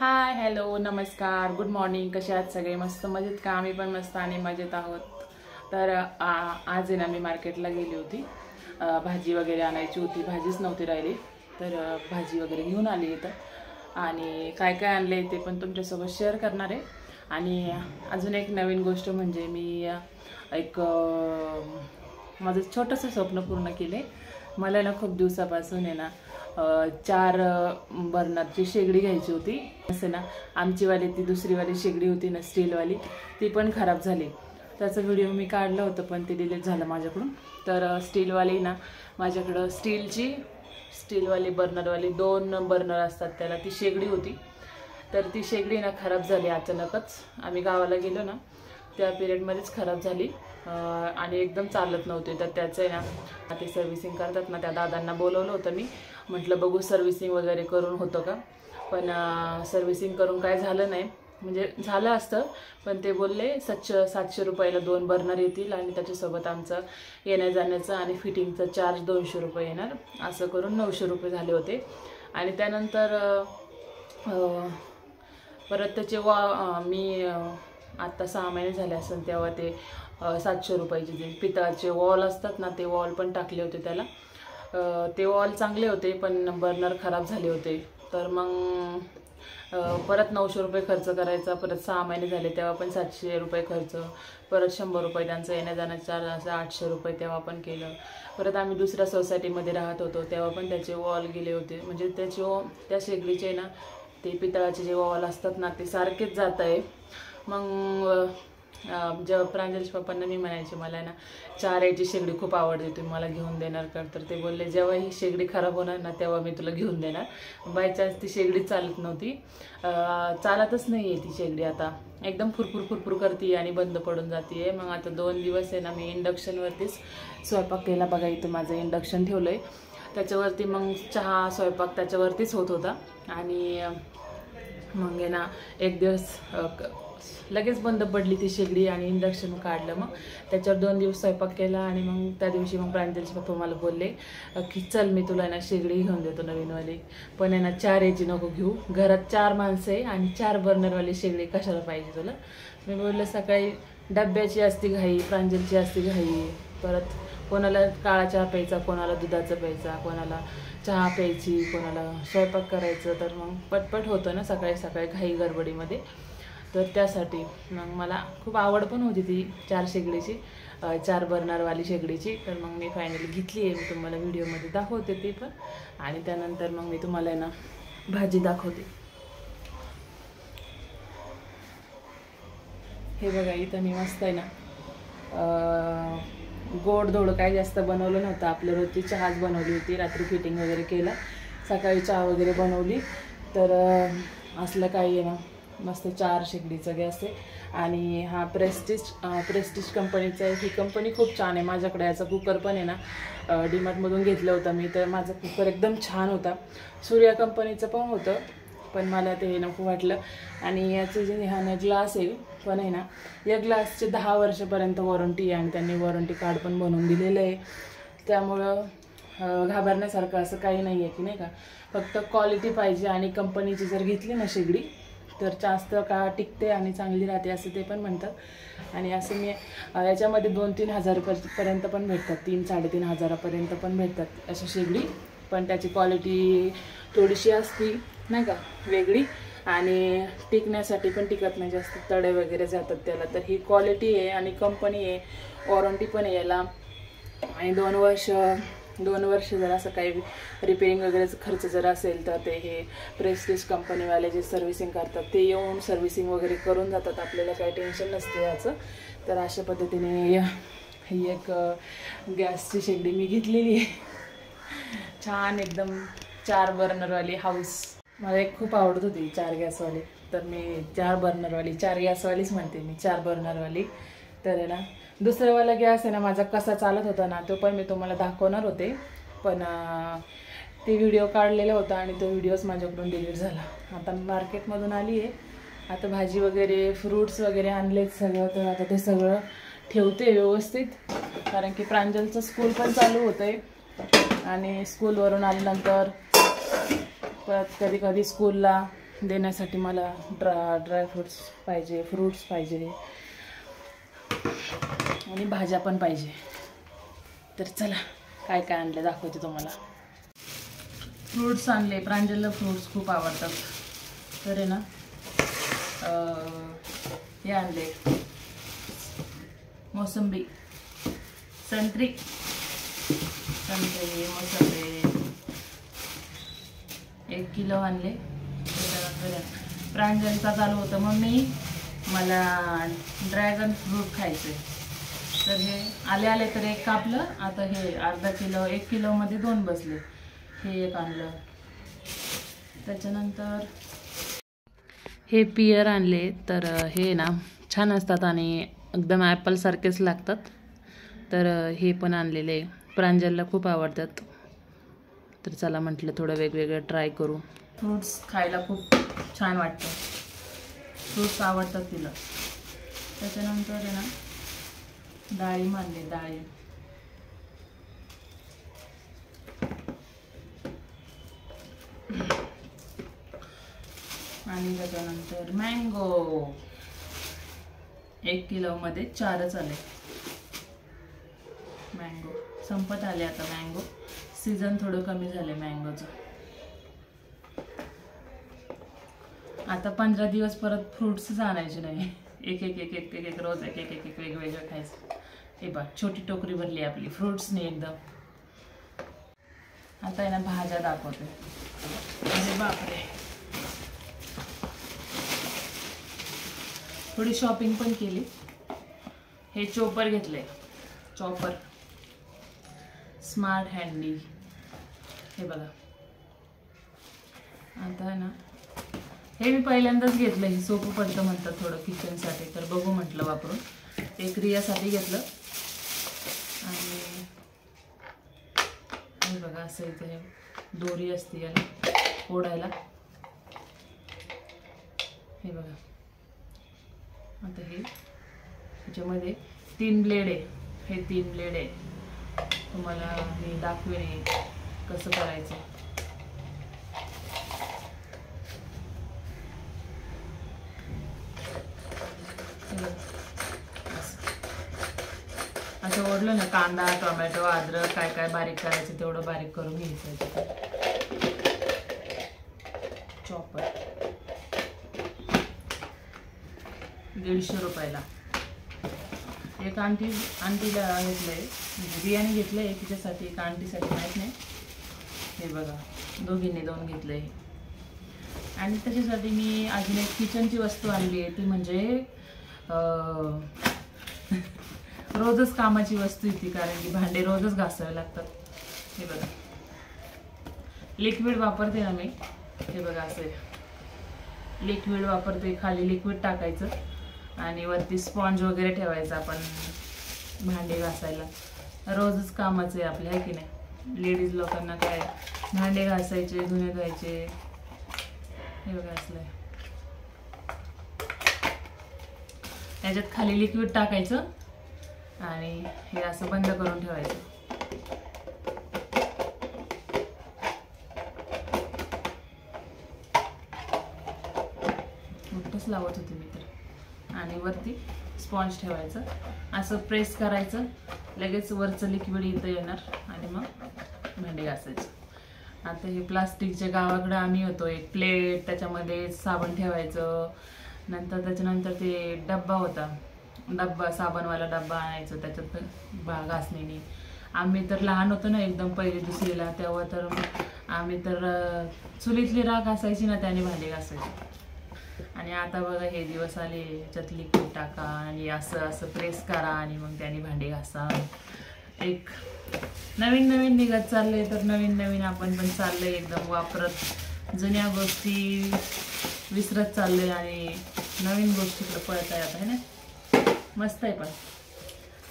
Hi hello नमस्कार good morning. कसे आहात सगळे? मस्त मजेत का? आम्ही पण मस्त आणि मजेत आहोत. तर आज आहे ना मी मार्केटला गेली होती. भाजी वगैरे आणायची होती. भाजीच नव्हती राहिली तर भाजी वगैरे घेऊन आली इथं आणि काय काय आणले ते पण तुमच्यासोबत शेअर करणार आहे. आणि अजून एक नवीन गोष्ट म्हणजे मी एक माझं छोटंसं स्वप्न पूर्ण केले. मला ना खूप दिवसापासून आहे ना 4 बर्नरची शेगडी घ्यायची होती. असं ना आमचीवाली ती दुसरीवाली शेगडी होती ना स्टीलवाली, ती पण खराब झाली. त्याचा व्हिडिओ मी काढलं होतं पण ते डिलीट झालं माझ्याकडून. तर स्टीलवाली ना माझ्याकडं स्टीलवाली बर्नरवाली 2 बर्नर असतात त्याला, ती शेगडी होती. तर ती शेगडी ना खराब झाली अचानकच. आम्ही गावाला गेलो ना त्या पिरियडमध्येच खराब झाली आणि एकदम चालत नव्हती. तर त्याचं आहे ना ते सर्व्हिसिंग करतात ना, त्या दादांना बोलवलं होतं मी. म्हटलं बघू सर्व्हिसिंग वगैरे करून होतं का, पण सर्व्हिसिंग करून काय झालं नाही. म्हणजे झालं असतं पण ते बोलले 700 रुपयाला 2 बर्नर येतील आणि त्याच्यासोबत आमचं येण्या जाण्याचं आणि फिटिंगचं चार्ज 200 रुपये येणार. असं करून 900 रुपये झाले होते. आणि त्यानंतर परत त्याचे मी आत्ता 6 महिने झाले असेल तेव्हा ते 700 रुपयाचे जे पितळाचे वॉल असतात ना ते वॉल पण टाकले होते त्याला. ते वॉल चांगले होते पण बर्नर खराब झाले होते. तर मग परत 900 रुपये खर्च करायचा. परत 6 महिने झाले तेव्हा पण 700 रुपये खर्च. परत 100 रुपये त्यांचं येण्या जाण्याचं चार्ज असं 800 रुपये तेव्हा पण केलं. परत आम्ही दुसऱ्या सोसायटीमध्ये राहत होतो तेव्हा पण त्याचे वॉल गेले होते. म्हणजे त्या शेगडीचे ना ते पितळाचे जे वॉल असतात ना ते सारखेच जात आहे. मग जेव्हा प्रांजलच्या पप्पांना मी म्हणायचे मला ना 4 याची शेगडी खूप आवडते, तुम्ही मला घेऊन देणार का? तर ते बोलले जेव्हा ही शेगडी खराब होणार ना तेव्हा मी तुला घेऊन देणार. बाय चान्स ती शेगडी चालत नव्हती, चालतच नाही आहे ती शेगडी. आता एकदम फुरफुर करते आणि बंद पडून जाते. मग आता 2 दिवस आहे ना मी इंडक्शनवरतीच स्वयंपाक केला. बघा इथं माझं इंडक्शन ठेवलं आहे त्याच्यावरती. मग चहा स्वयंपाक त्याच्यावरतीच होत होता. आणि मग आहे ना एक दिवस लगेच बंद पडली ती शेगडी आणि इंडक्शन काढलं. मग त्याच्यावर 2 दिवस स्वयंपाक केला आणि मग त्या दिवशी मग प्रांजलचे पप्पा मला बोलले की चल मी तुला ना शेगडी घेऊन देतो नवीनवाली, पण आहे ना 4 याची नको घेऊ. घरात 4 माणसं आहे आणि 4 बर्नरवाली शेगडी कशाला पाहिजे तुला? मी बोललं सकाळी डब्याची असती घाई, प्रांजलची असती घाई, परत कोणाला काळा चहा प्यायचा, कोणाला दुधाचं प्यायचा, कोणाला चहा प्यायची, कोणाला स्वयंपाक करायचं. तर मग पटपट होतं ना सकाळी सकाळी घाई गडबडीमध्ये. तर त्यासाठी मग मला खूप आवड पण होती ती 4 शेगडीची, 4 बर्नरवाली शेगडीची. तर मग मी फायनली घेतली आहे. मी तुम्हाला व्हिडिओमध्ये दाखवते ते पण. आणि त्यानंतर मग मी तुम्हाला ना भाजी दाखवते. हे बघा इथं मी मस्त आहे ना गोडधोड काही जास्त बनवलं नव्हतं. आपलं रोजची चहाच बनवली होती. रात्री फिटिंग वगैरे केलं, सकाळी चहा वगैरे बनवली. तर असलं काही आहे ना मस्त 4 शेगडीचा गॅस आहे. आणि हा प्रेस्टिज कंपनीचा आहे. ही कंपनी खूप छान आहे. माझ्याकडे याचा कुकर पण आहे ना डीमार्टमधून घेतलं होतं मी. तर माझा कुकर एकदम छान होता. सूर्या कंपनीचं पण होतं पण मला ते नको वाटलं. आणि याचे जे हा ना ग्लास आहे पण आहे ना या ग्लासचे 10 वर्षापर्यंत वॉरंटी आहे आणि त्यांनी वॉरंटी कार्ड पण बनवून दिलेलं आहे. त्यामुळं घाबरण्यासारखं असं काही नाही आहे की नाही का. फक्त क्वालिटी पाहिजे आणि कंपनीची जर घेतली ना शेगडी तर जास्त काळ टिकते आणि चांगली राहते असं ते पण म्हणतात. आणि असं मी याच्यामध्ये 2-3 हजारपर्यंत पण भेटतात, 3-3.5 हजारापर्यंत पण भेटतात अशा शेगडी. पण त्याची क्वालिटी थोडीशी असती नाही का वेगळी आणि टिकण्यासाठी पण टिकत नाही, जास्त तडे वगैरे जातात त्याला. तर ही क्वालिटी आहे आणि कंपनी आहे, वॉरंटी पण आहे याला. आणि 2 वर्ष जर असं काही रिपेअरिंग वगैरे खर्च जर असेल तर ते हे प्रेस्टिज कंपनीवाले जे सर्व्हिसिंग करतात ते येऊन सर्व्हिसिंग वगैरे करून जातात. आपल्याला काही टेन्शन नसते याचं. तर अशा पद्धतीने ही एक गॅसची शेगडी मी घेतलेली आहे. छान एकदम 4 बर्नरवाली हाऊस. मला एक खूप आवडत होती 4 गॅसवाली. तर मी 4 बर्नरवाली 4 गॅसवालीच म्हणते मी, 4 बर्नरवाली. तर आहे ना दुसरावाला गॅस आहे ना माझा कसा चालत होता ना तो पण मी तुम्हाला दाखवणार होते. पण ते व्हिडिओ काढलेला होता आणि तो व्हिडिओच माझ्याकडून डिलीट झाला. आता मी मार्केटमधून आली आहे. आता भाजी वगैरे फ्रूट्स वगैरे आणलेत सगळं. तर आता ते सगळं ठेवते व्यवस्थित, कारण की प्रांजलचं स्कूल पण चालू होतं आहे. आणि स्कूलवरून आल्यानंतर परत कधी कधी स्कूलला देण्यासाठी मला ड्रायफ्रूट्स पाहिजे, फ्रूट्स पाहिजे आणि भाज्या पण पाहिजे. तर चला काय काय आणले दाखवते तुम्हाला. फ्रूट्स आणले, प्रांजलला फ्रूट्स खूप आवडतात. तर आहे ना हे आणले मोसंबी, संत्री मोसंबी 1 किलो आणले. त्याच्यानंतर प्रांजलचा चालू होतं मम्मी मला ड्रॅगन फ्रूट खायचे. तर हे आले आले तर एक कापलं. आता हे अर्धा किलो, 1 किलोमध्ये 2 बसले. हे एक आणलं. त्याच्यानंतर हे पियर आणले. तर हे ना छान असतात आणि एकदम ॲपलसारखेच लागतात. तर हे पण आणलेले, प्रांजलला खूप आवडतात. तर चला म्हटलं थोडं वेगवेगळं ट्राय करू. फ्रूट्स खायला खूप छान वाटतं, फ्रूट्स आवडतात तिला. त्याच्यानंतर आहे ना डाळिंब आणले, डाळिंब. आणि त्याच्यानंतर मँगो 1 किलोमध्ये 4च आले. मँगो संपत आले आता. मँगो सीझन थोडं कमी झाले मँगोचं. आता 15 दिवस परत फ्रूट्सच आणायचे नाही. एक एक एक एक एक रोज एक एक एक वेगवेगळं खायचं. हे बघ छोटी टोकरी भरली आपली फ्रूट्सने एकदम. आता आहे ना भाज्या दाखवते. अरे बापरे, थोडी शॉपिंग पण केली. हे चॉपर घेतले, चॉपर स्मार्ट हँडी. हे बघा. आता आहे ना हे मी पहिल्यांदाच घेतलं. हे सोपं पडतं म्हणतात थोडं किचनसाठी. तर बघू म्हटलं वापरून. एक रियासाठी घेतलं. आणि हे बघा असं इथे हे दोरी असते याला ओढायला. हे बघा. आता हे ह्याच्यामध्ये 3 ब्लेड आहे. हे 3 ब्लेड आहे. तुम्हाला मी दाखवेन कसं करायचं. असं ओढलं ना कांदा, टोमॅटो, अद्रक काय काय बारीक करायचं तेवढं बारीक करून घ्यायचं. चॉपर 150 रुपयाला. एक आंटीला घेतलंय, बिर्याणी घेतलंय तिच्यासाठी, एक आंटीसाठी माहीत नाही. हे बघा दोघींनी 2 घेतलंय. आणि त्याच्यासाठी मी अजून एक किचनची वस्तू आणली आहे. ती म्हणजे रोजच कामाची वस्तू आहे ती, कारण की भांडे रोजच घासावे लागतात. हे बघा लिक्विड वापरते ना मी. हे बघा असं लिक्विड वापरते. खाली लिक्विड टाकायचं आणि वरती स्पॉन्ज वगैरे ठेवायचं आपण भांडे घासायला. रोजच कामाचं आहे आपल्या, आहे की नाही. लेडीज लोकांना काय भांडे घासायचे, धुणे धुवायचे. हे बघा असलंय. याच्यात खाली लिक्विड टाकायचं आणि हे असं बंद करून ठेवायचं. मोठंच लावत होते मी तर. आणि वरती स्पॉन्ज ठेवायचं. असं प्रेस करायचं, लगेच वरचं लिक्विड इथं येणार आणि मग भांडे घासायचं. आता हे प्लास्टिकच्या गावाकडं आम्ही होतो. एक प्लेट, त्याच्यामध्ये साबण ठेवायचं. नंतर त्याच्यानंतर ते डब्बा होता, डब्बा साबणवाला डब्बा आणायचं, त्याच्यात घासणीने. आम्ही तर लहान होतो ना एकदम 1ली 2रीला, तेव्हा तर आम्ही तर चुलीतली राख घासायची ना त्याने भांडे घासायचे. आणि आता बघा हे दिवस आले, याच्यात लिक्विड टाका आणि असं असं प्रेस करा आणि मग त्याने भांडे घासा. एक नवीन नवीन निघत चाललंय. तर नवीन नवीन आपण पण चाललंय एकदम वापरत. जुन्या गोष्टी विसरत चाललोय आणि नवीन गोष्टीकडे पळत आहे आता, आहे ना. मस्त आहे, पण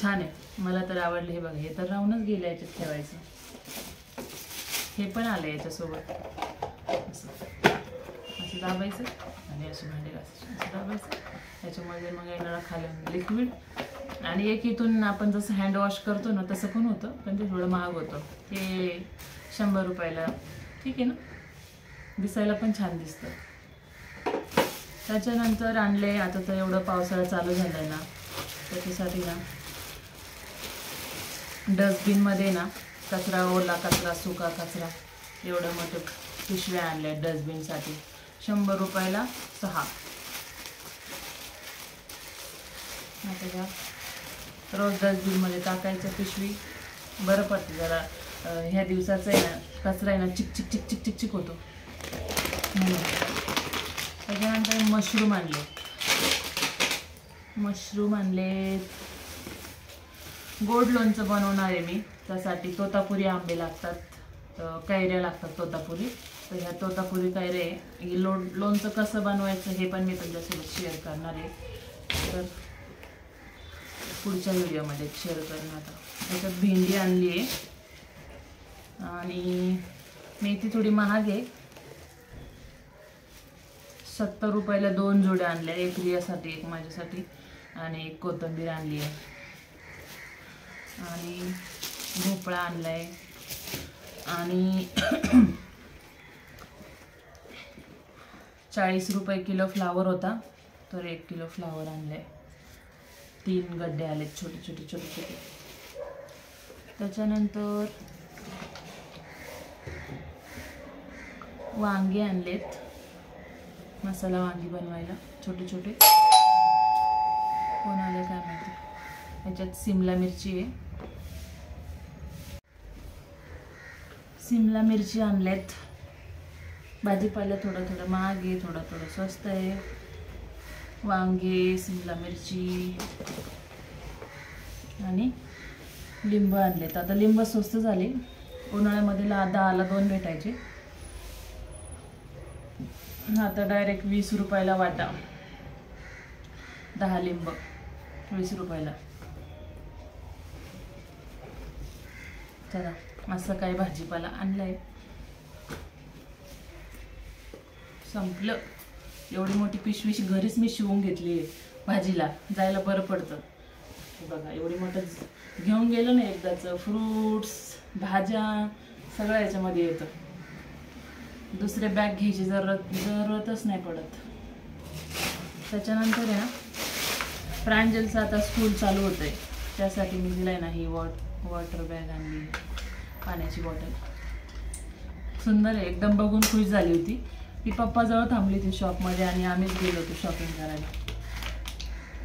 छान आहे, मला तर आवडले. हे बघा हे तर राहूनच गेलं. याच्यात ठेवायचं. हे पण आलं याच्यासोबत. असं असं दाबायचं आणि असं भांडे घासायचं, असं दाबायचं. त्याच्यामध्ये मग येणारा खाली लिक्विड. आणि एक इथून आपण जसं हँड वॉश करतो ना तसं पण होतं, पण ते थोडं महाग होतं. ते 100 रुपयाला. ठीक आहे ना, दिसायला पण छान दिसतं. त्याच्यानंतर आणले, आता तर एवढं पावसाळा चालू झाला आहे ना, त्याच्यासाठी ना डस्टबिनमध्ये ना कचरा, ओला कचरा, सुका कचरा एवढं मोठं पिशव्या आणल्या डस्टबिनसाठी. 100 रुपयाला 6. आता का रोज डस्टबिनमध्ये टाकायचं पिशवी, बरं पडतं जरा. ह्या दिवसाचं आहे ना कचरा आहे ना चिक चिक चिक चिक चिक चिक होतो. त्याच्यानंतर मशरूम आणले. गोड लोणचं बनवणार आहे मी. त्यासाठी तोतापुरी आंबे लागतात, कैऱ्या लागतात तोतापुरी. तर ह्या तोतापुरी कैरे हे लोणचं कसं बनवायचं हे पण मी तुमच्यासोबत शेअर करणार आहे. तर पुढच्या व्हिडिओमध्ये शेअर करणार. आता त्याच्यात भेंडी आणली आहे आणि मेथी थोडी महाग आहे. 70 रुपयाला 2 जोड्या आणल्या, एक रियासाठी एक माझ्यासाठी, आणि एक कोथिंबीर आणली आहे. आणि भोपळा आणलाय आणि 40 रुपये किलो फ्लावर होता, तर 1 किलो फ्लावर आणलाय. 3 गड्डे आले छोटे छोटे छोटे छोटे. त्याच्यानंतर वांगे आणलेत, मसाला वांगी बनवायला छोटे छोटे. कोण आले काय माहिती. ह्याच्यात सिमला मिरची आहे, सिमला मिरची आणलेत. भाजीपाला थोडं थोडं महाग आहे, थोडं थोडं स्वस्त आहे. वांगे, सिमला मिरची आणि लिंब आणलेत. आता लिंब स्वस्त झाले, उन्हाळ्यामध्ये 10ला 2 भेटायचे, आता डायरेक्ट 20 रुपयाला वाटा. 10 लिंब 20 रुपयाला. चला मस्त काही भाजीपाला आणलाय. संपलं. एवढी मोठी पिशवी घरीच मी शिवून घेतली आहे, भाजीला जायला बरं पडतं. बघा एवढी मोठं घेऊन गेलो ना एकदाच, फ्रूट्स भाज्या सगळं याच्यामध्ये येतं. दुसरे बॅग घ्यायची जरूरतच नाही पडत. त्याच्यानंतर आहे ना प्रांजलचं आता स्कूल चालू होतं आहे, त्यासाठी मी दिलं आहे ना ही वॉटर बॅग आणली, पाण्याची बॉटल. सुंदर आहे एकदम, बघून खुश झाली होती. ती पप्पाजवळ थांबली होती शॉपमध्ये आणि आम्हीच गेलो होतो शॉपिंग करायला.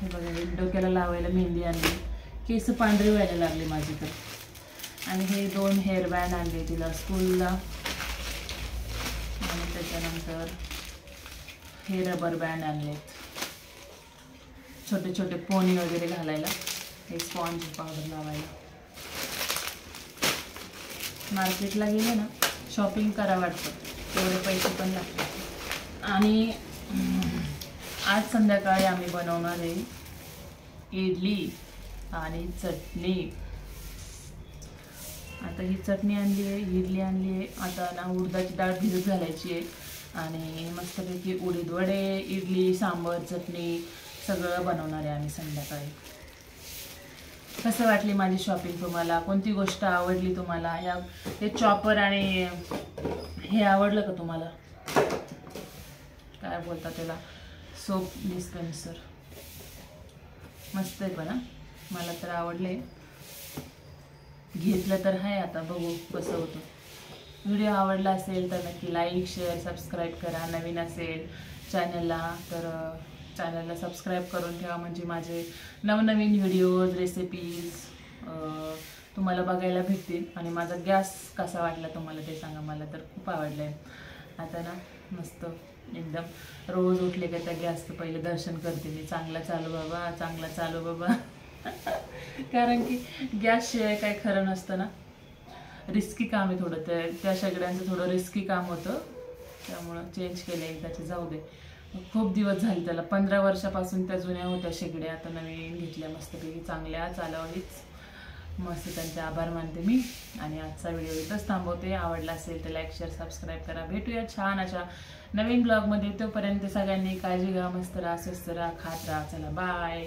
हे बघा डोक्याला लावायला मेहंदी आणली, केस पांढरी व्हायला लागली माझी तर. आणि हे 2 हेअर बँड आणले तिला स्कूलला. आणि त्याच्यानंतर हे रबर बँड आणलेत, छोटे छोटे पोनी वगैरे घालायला. हे स्पॉन्ज पावडर लावायला. मार्केटला गेले ना शॉपिंग करा वाटतं, तेवढे पैसे पण लागतात. आणि आज संध्याकाळी आम्ही बनवणार आहे इडली आणि चटणी. आता ही चटणी आणली आहे, इडली आणली आहे. आता ना उडदाची डाळ भिजत घालायची आहे आणि मस्तपैकी उडीद वडे, इडली, सांबर, चटणी सगळं बनवणार आहे आम्ही संध्याकाळी. कसं वाटली माझी शॉपिंग तुम्हाला? कोणती गोष्ट आवडली तुम्हाला? हे चॉपर आणि हे आवडलं का तुम्हाला? काय बोलतात त्याला, सोप डिस्पेन्सर. मस्त आहे पण मला तर आवडले. घेतलं तर आहे, आता बघू कसं होतं. व्हिडिओ आवडला असेल तर नक्की लाईक, शेअर, सबस्क्राईब करा. नवीन असेल चॅनलला तर चॅनलला सबस्क्राईब करून ठेवा, म्हणजे माझे नवनवीन व्हिडिओज, रेसिपीज तुम्हाला बघायला भेटतील. आणि माझा गॅस कसा वाटला तुम्हाला ते सांगा, मला तर खूप आवडला आहे. आता ना मस्त एकदम रोज उठले का त्या गॅसचं पहिले दर्शन करते मी, चांगला चालू बाबा, चांगला चालू बाबा. कारण की गॅसशिवाय काय खरं नसतं ना. रिस्की काम आहे थोडं, त्या सगळ्यांचं थोडं रिस्की काम होतं, त्यामुळं चेंज केलं एकदाचे. जाऊ दे, खूप दिवस झाले त्याला. 15 वर्षापासून त्या जुन्या होत्या शेगड्या, आता नवीन घेतल्या मस्तपैकी, चांगल्या चालवलीच. मस्त त्यांचे आभार मानते मी. आणि आजचा व्हिडिओ इथंच थांबवते. आवडला असेल तर लाईक, शेअर, सबस्क्राईब करा. भेटूया छान अशा नवीन ब्लॉगमध्ये. तोपर्यंत सगळ्यांनी काळजी घ्या, मस्त राहा, स्वस्त राहा, खात राहा. चला बाय.